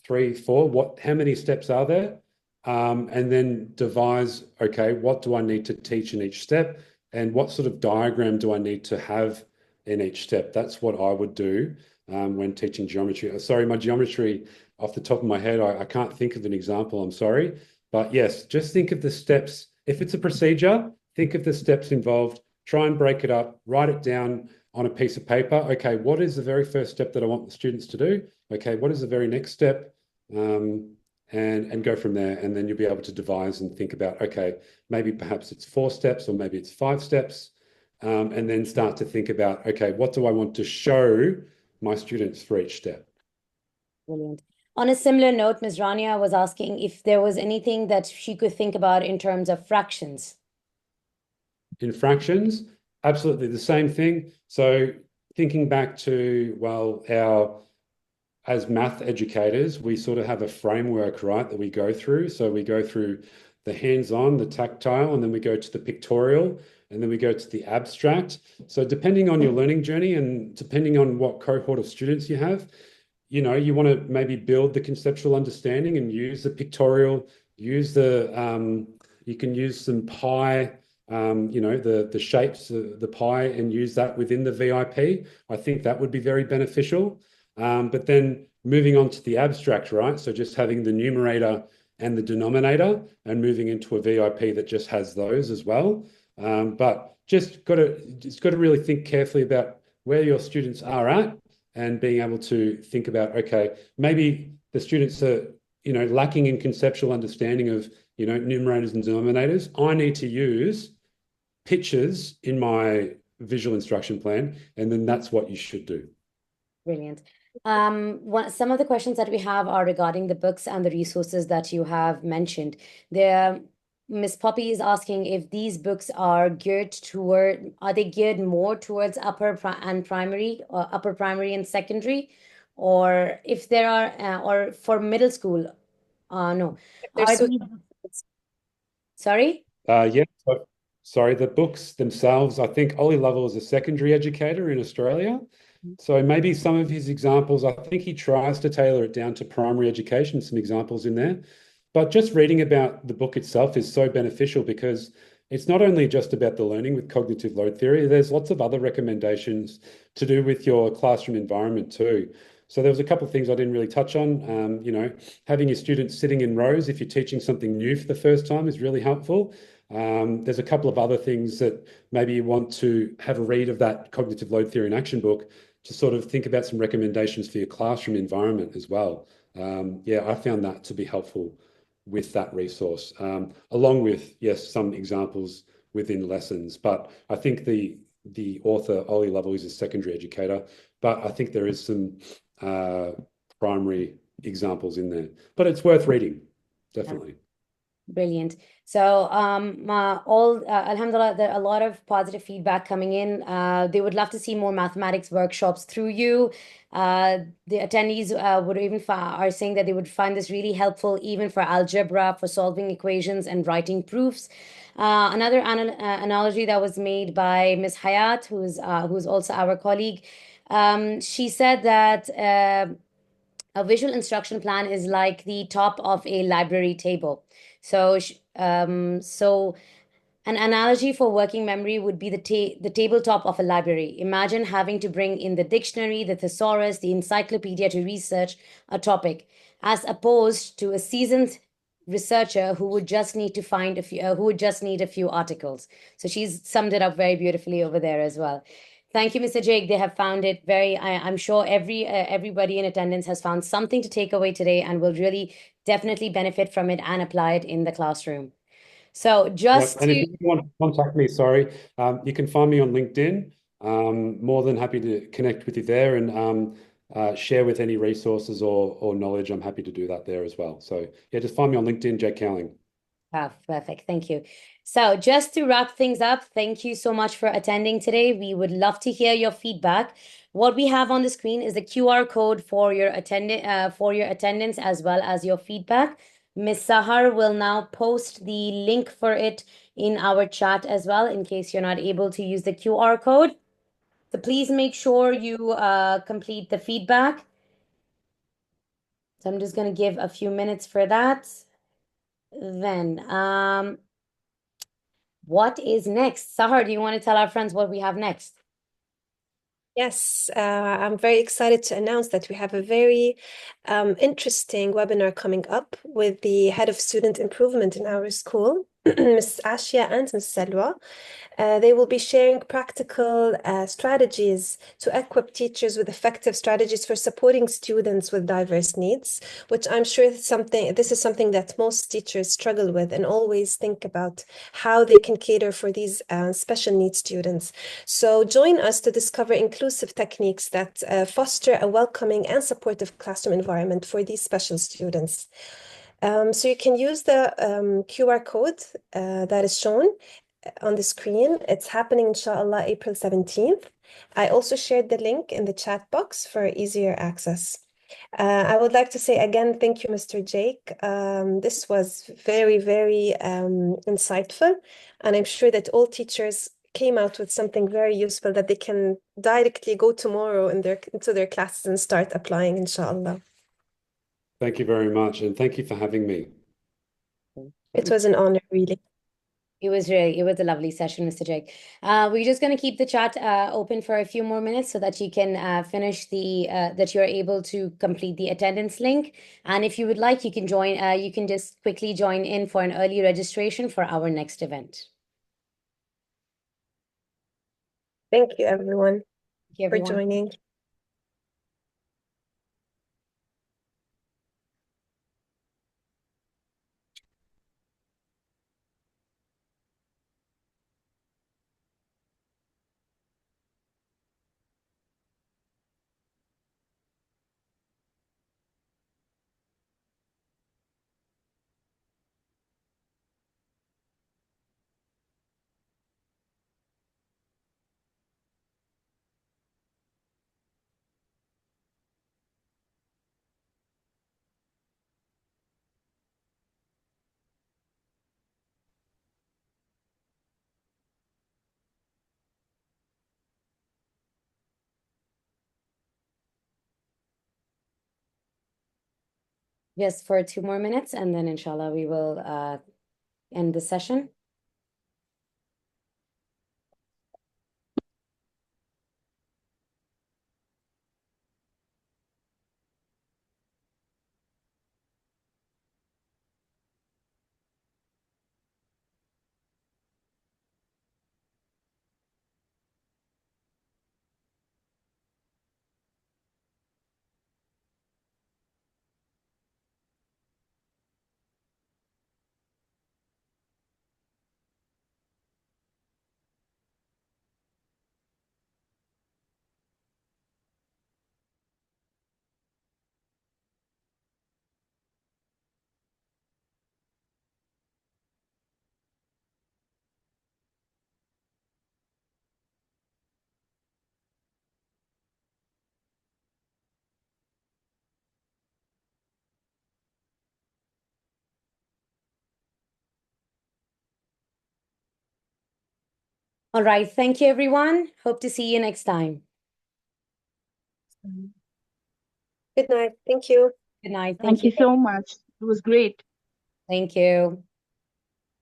3, 4? How many steps are there? And then devise, okay, what do I need to teach in each step? And what sort of diagram do I need to have in each step? That's what I would do when teaching geometry. Sorry, my geometry off the top of my head, I can't think of an example, I'm sorry. But yes, just think of the steps. If it's a procedure, think of the steps involved, try and break it up, write it down on a piece of paper. Okay, what is the very first step that I want the students to do? Okay, what is the very next step? And go from there. And then you'll be able to devise and think about, okay, maybe perhaps it's 4 steps or maybe it's 5 steps. And then start to think about, okay, what do I want to show my students for each step? Brilliant. On a similar note, Ms. Rania was asking if there was anything that she could think about in terms of fractions. In fractions, absolutely the same thing. So thinking back to, well, as math educators, we sort of have a framework, right, that we go through. So we go through the hands-on, the tactile, and then we go to the pictorial, and then we go to the abstract. So depending on your learning journey and depending on what cohort of students you have, you want to maybe build the conceptual understanding and use the pictorial, you can use some pie, the shapes, the pie, and use that within the VIP. I think that would be very beneficial. But then moving on to the abstract, right? So just having the numerator and the denominator and moving into a VIP that just has those as well. But just got to really think carefully about where your students are at and being able to think about, okay, maybe the students are, lacking in conceptual understanding of, numerators and denominators. I need to use pictures in my visual instruction plan, and then that's what you should do. Brilliant. Some of the questions that we have are regarding the books and the resources that you have mentioned. Miss Poppy is asking if these books are they geared more towards upper primary and secondary, or if there are, or for middle school? No. They're Are suitable. these, sorry? Yeah, sorry, the books themselves, I think Ollie Lovell is a secondary educator in Australia. So maybe some of his examples, I think he tries to tailor it down to primary education, some examples in there. But just reading about the book itself is so beneficial because it's not only just about the learning with cognitive load theory, there's lots of other recommendations to do with your classroom environment too. So there was a couple of things I didn't really touch on. Having your students sitting in rows if you're teaching something new for the first time is really helpful. There's a couple of other things that maybe you want to have a read of that cognitive load theory in action book to sort of think about some recommendations for your classroom environment as well. I found that to be helpful with that resource, along with, yes, some examples within lessons. But I think the author, Ollie Lovell, is a secondary educator, but I think there is some primary examples in there. But it's worth reading, definitely. Brilliant. So, Alhamdulillah, there are a lot of positive feedback coming in. They would love to see more mathematics workshops through you. The attendees are saying that they would find this really helpful, even for algebra, for solving equations and writing proofs. Another analogy that was made by Ms. Hayat, who's also our colleague, she said that a visual instruction plan is like the top of a library table. So, an analogy for working memory would be the tabletop of a library. Imagine having to bring in the dictionary, the thesaurus, the encyclopedia to research a topic, as opposed to a seasoned researcher who would just need to find a few, who would just need a few articles. So she's summed it up very beautifully over there as well. Thank you, Mr. Jake. They have found it I'm sure everybody in attendance has found something to take away today and will really definitely benefit from it and apply it in the classroom. So just And if you want to contact me, you can find me on LinkedIn. More than happy to connect with you there and share with any resources or knowledge. I'm happy to do that there as well. So yeah, just find me on LinkedIn, Jake Cowling. Perfect. Thank you. So just to wrap things up, thank you so much for attending today. We would love to hear your feedback. What we have on the screen is the QR code for your attendance as well as your feedback. Miss Sahar will now post the link for it in our chat as well, in case you're not able to use the QR code. So please make sure you complete the feedback. So I'm just going to give a few minutes for that. Then, what is next? Sahar, do you want to tell our friends what we have next? Yes, I'm very excited to announce that we have a very interesting webinar coming up with the head of student improvement in our school, Ms. Ashia and Ms. Salwa. They will be sharing practical strategies to equip teachers with effective strategies for supporting students with diverse needs, which I'm sure this is something that most teachers struggle with and always think about how they can cater for these special needs students. So join us to discover inclusive techniques that foster a welcoming and supportive classroom environment for these special students. So you can use the QR code that is shown on the screen. It's happening, inshallah, April 17th. I also shared the link in the chat box for easier access. I would like to say again, thank you, Mr. Jake. This was very, very insightful, and I'm sure that all teachers came out with something very useful that they can directly go tomorrow into their classes and start applying, inshallah. Thank you very much, and thank you for having me. It was an honor, really. It was a lovely session, Mr. Jake. We're just going to keep the chat open for a few more minutes so that you can finish that you're able to complete the attendance link. And if you would like, you can join, you can just quickly join in for an early registration for our next event. Thank you, everyone, Thank you, for everyone. joining. Just for 2 more minutes, and then inshallah we will end the session. All right. Thank you, everyone. Hope to see you next time. Good night. Thank you. Good night. Thank you so much. It was great. Thank you.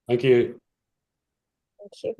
Thank you. Thank you.